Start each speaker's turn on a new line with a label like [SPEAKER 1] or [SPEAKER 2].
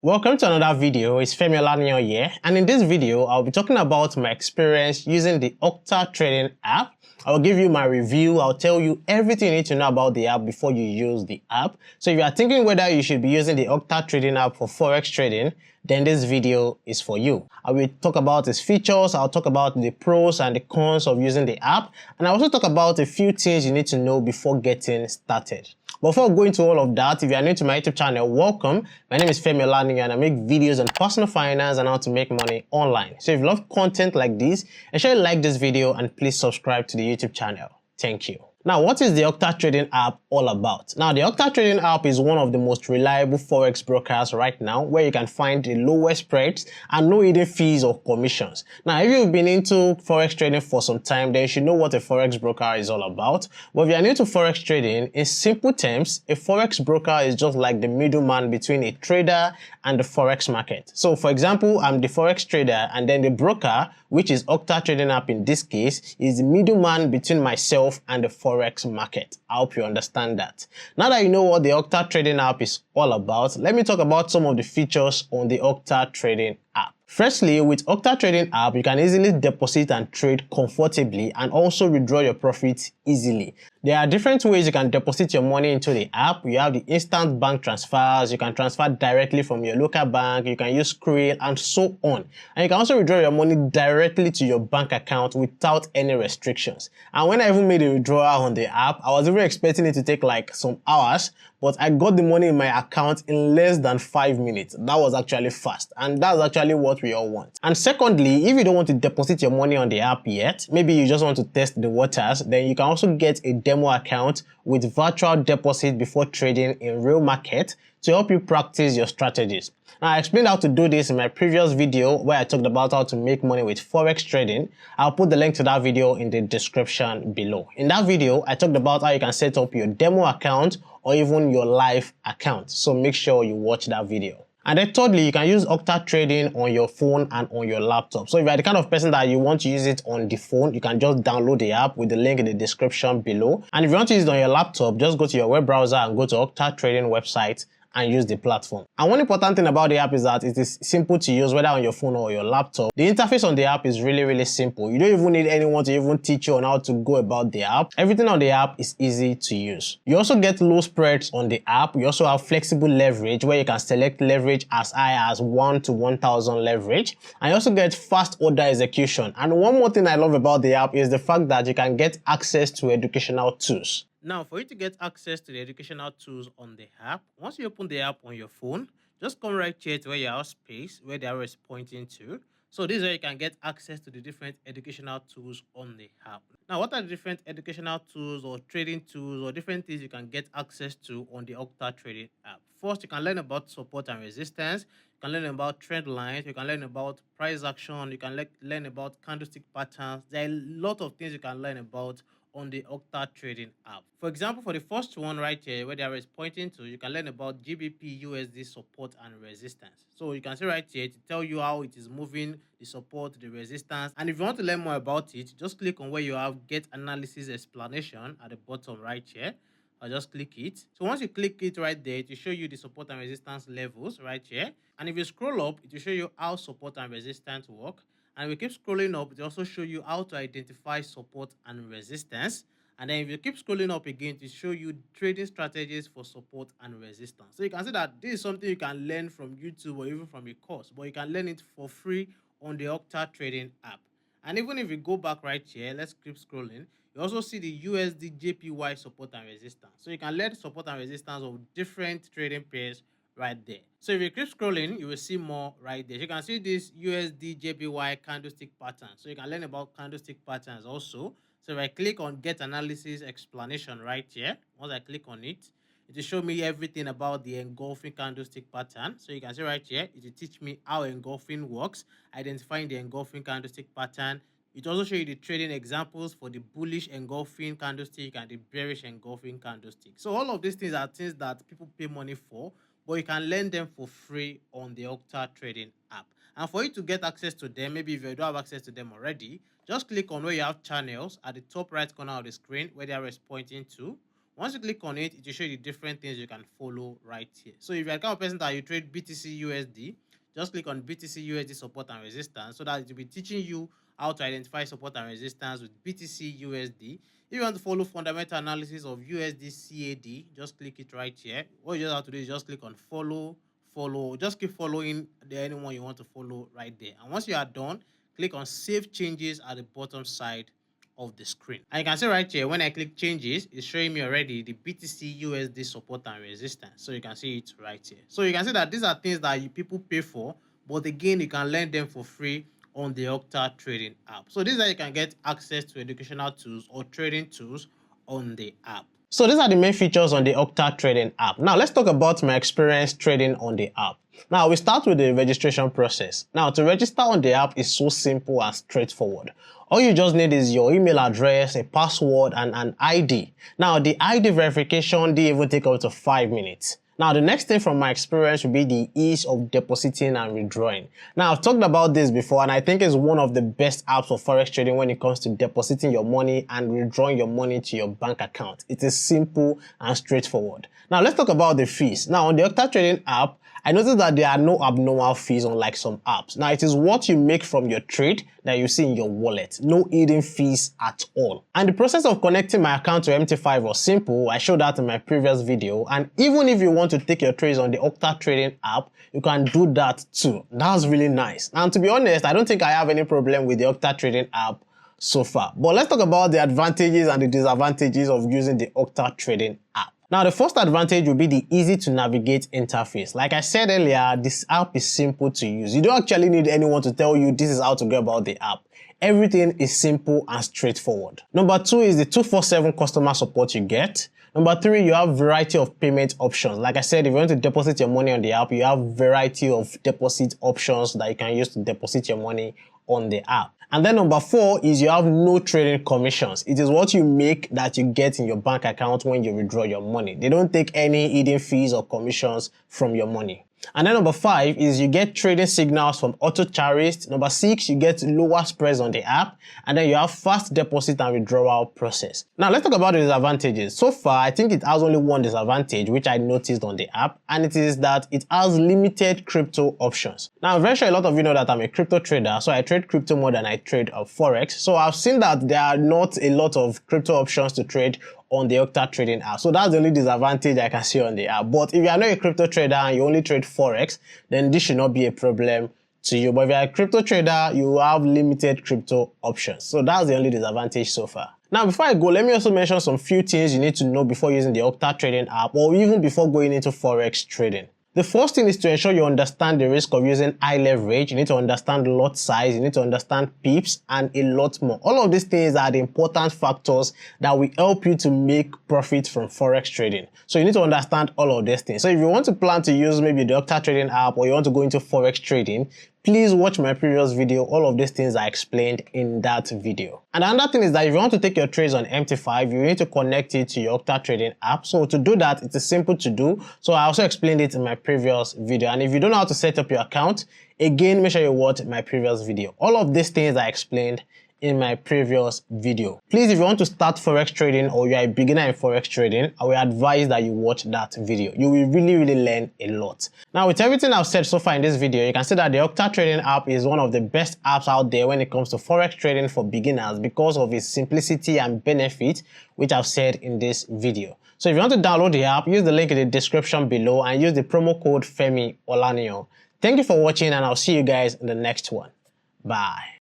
[SPEAKER 1] Welcome to another video. It's Femi Olanio here, and in this video I'll be talking about my experience using the Octa trading app. I'll give you my review. I'll tell you everything you need to know about the app before you use the app. So if you are thinking whether you should be using the Octa trading app for Forex trading, then this video is for you. I will talk about its features, I'll talk about the pros and the cons of using the app, and I'll also talk about a few things you need to know before getting started. Before going to all of that, if you are new to my YouTube channel, welcome. My name is Femi Olanio and I make videos on personal finance and how to make money online. So if you love content like this, ensure you like this video and please subscribe to the YouTube channel. Thank you. Now, what is the Octa trading app all about? Now, the Octa trading app is one of the most reliable Forex brokers right now, where you can find the lowest spreads and no hidden fees or commissions. Now, if you've been into Forex trading for some time, then you should know what a Forex broker is all about. But if you're new to Forex trading, in simple terms, a Forex broker is just like the middleman between a trader and the Forex market. So, for example, I'm the Forex trader and then the broker, which is Octa trading app in this case, is the middleman between myself and the Forex market. I hope you understand that. Now that you know what the Octa trading app is all about, let me talk about some of the features on the Octa trading app. Firstly, with Octa trading app, you can easily deposit and trade comfortably and also withdraw your profits easily. There are different ways you can deposit your money into the app. You have the instant bank transfers, you can transfer directly from your local bank, you can use Skrill and so on. And you can also withdraw your money directly to your bank account without any restrictions. And when I even made a withdrawal on the app, I was even expecting it to take like some hours, but I got the money in my account in less than 5 minutes. That was actually fast, and that's actually what we all want. And secondly, if you don't want to deposit your money on the app yet, maybe you just want to test the waters, then you can also get a demo account with virtual deposit before trading in real market to help you practice your strategies. Now, I explained how to do this in my previous video where I talked about how to make money with Forex trading. I'll put the link to that video in the description below. In that video, I talked about how you can set up your demo account or even your live account. So make sure you watch that video. And then thirdly, you can use Octa trading on your phone and on your laptop. So if you're the kind of person that you want to use it on the phone, you can just download the app with the link in the description below. And if you want to use it on your laptop, just go to your web browser and go to Octa trading website and use the platform. And one important thing about the app is that it is simple to use whether on your phone or your laptop. The interface on the app is really simple. You don't even need anyone to even teach you on how to go about the app. Everything on the app is easy to use. You also get low spreads on the app. You also have flexible leverage where you can select leverage as high as 1 to 1000 leverage. And you also get fast order execution. And one more thing I love about the app is the fact that you can get access to educational tools. Now, for you to get access to the educational tools on the app, once you open the app on your phone, just come right here to where you have space, where the arrow is pointing to. So this is where you can get access to the different educational tools on the app. Now, what are the different educational tools or trading tools or different things you can get access to on the Octa trading app? First, you can learn about support and resistance. You can learn about trend lines. You can learn about price action. You can learn about candlestick patterns. There are a lot of things you can learn about on the Octa trading app. For example, for the first one right here, where the arrow is pointing to, you can learn about GBP USD support and resistance. So you can see right here to tell you how it is moving, the support, the resistance. And if you want to learn more about it, just click on where you have Get Analysis Explanation at the bottom right here. I'll just click it. So once you click it right there, it will show you the support and resistance levels right here. And if you scroll up, it will show you how support and resistance work. And we keep scrolling up, it also show you how to identify support and resistance. And then if you keep scrolling up again, to show you trading strategies for support and resistance. So you can see that this is something you can learn from YouTube or even from a course, but you can learn it for free on the Octa trading app. And even if we go back right here, let's keep scrolling, you also see the USD JPY support and resistance. So you can learn support and resistance of different trading pairs right there. So if you keep scrolling, you will see more right there. You can see this USD JPY candlestick pattern. So you can learn about candlestick patterns also. So if I click on Get Analysis Explanation right here, once I click on it, it will show me everything about the engulfing candlestick pattern. So you can see right here, it will teach me how engulfing works, identifying the engulfing candlestick pattern. It also shows you the trading examples for the bullish engulfing candlestick and the bearish engulfing candlestick. So all of these things are things that people pay money for, but you can learn them for free on the Octa trading app. And for you to get access to them, maybe if you don't have access to them already, just click on where you have channels at the top right corner of the screen where the arrow is pointing to. Once you click on it, it will show you the different things you can follow right here. So if you're the kind of person that you trade BTC USD, just click on BTC USD support and resistance, so that it will be teaching you how to identify support and resistance with BTC USD. If you want to follow fundamental analysis of USD CAD, just click it right here. What you just have to do is just click on follow. Just keep following anyone you want to follow right there. And once you are done, click on save changes at the bottom side of the screen. And you can see right here, when I click changes, it's showing me already the BTC USD support and resistance. So you can see it right here. So you can see that these are things that people pay for, but again, you can learn them for free on the Octa trading app. So this is how you can get access to educational tools or trading tools on the app. So these are the main features on the Octa trading app. Now let's talk about my experience trading on the app. Now we start with the registration process. Now to register on the app is so simple and straightforward. All you just need is your email address, a password, and an ID. Now the ID verification didn't even take up to 5 minutes. Now, the next thing from my experience will be the ease of depositing and withdrawing. Now, I've talked about this before, and I think it's one of the best apps for Forex trading when it comes to depositing your money and withdrawing your money to your bank account. It is simple and straightforward. Now, let's talk about the fees. Now, on the Octa trading app, I noticed that there are no abnormal fees unlike some apps. Now, it is what you make from your trade that you see in your wallet. No hidden fees at all. And the process of connecting my account to MT5 was simple. I showed that in my previous video. And even if you want to take your trades on the Octa trading app, you can do that too. That's really nice. And to be honest, I don't think I have any problem with the Octa trading app so far. But let's talk about the advantages and the disadvantages of using the Octa trading app. Now, the first advantage will be the easy to navigate interface. Like I said earlier, this app is simple to use. You don't actually need anyone to tell you this is how to go about the app. Everything is simple and straightforward. Number 2 is the 24/7 customer support you get. Number 3, you have variety of payment options. Like I said, if you want to deposit your money on the app, you have variety of deposit options that you can use to deposit your money on the app. And then number 4 is you have no trading commissions. It is what you make that you get in your bank account when you withdraw your money. They don't take any hidden fees or commissions from your money. And then number 5 is you get trading signals from auto charist. Number 6, you get lower spreads on the app. And then you have fast deposit and withdrawal process. Now let's talk about the disadvantages. So far, I think it has only one disadvantage, which I noticed on the app. And it is that it has limited crypto options. Now I'm very sure a lot of you know that I'm a crypto trader. So I trade crypto more than I trade Forex. So I've seen that there are not a lot of crypto options to trade on the Octa trading app. So that's the only disadvantage I can see on the app. But if you are not a crypto trader and you only trade Forex, then this should not be a problem to you. But if you are a crypto trader, you have limited crypto options. So that's the only disadvantage so far. Now, before I go, let me also mention some few things you need to know before using the Octa trading app or even before going into Forex trading. The first thing is to ensure you understand the risk of using high leverage. You need to understand lot size, you need to understand pips, and a lot more. All of these things are the important factors that will help you to make profit from Forex trading. So you need to understand all of these things. So if you want to plan to use maybe the Octa trading app or you want to go into Forex trading, please watch my previous video. All of these things are explained in that video. And another thing is that if you want to take your trades on MT5, you need to connect it to your Octa trading app. So to do that, it is simple to do. So I also explained it in my previous video. And if you don't know how to set up your account, again, make sure you watch my previous video. All of these things are explained in my previous video. Please, if you want to start Forex trading or you are a beginner in Forex trading, I will advise that you watch that video. You will really learn a lot. Now, with everything I've said so far in this video, you can see that the Octa trading app is one of the best apps out there when it comes to Forex trading for beginners because of its simplicity and benefit, which I've said in this video. So if you want to download the app, use the link in the description below and use the promo code Femi Olaniyan. Thank you for watching and I'll see you guys in the next one. Bye.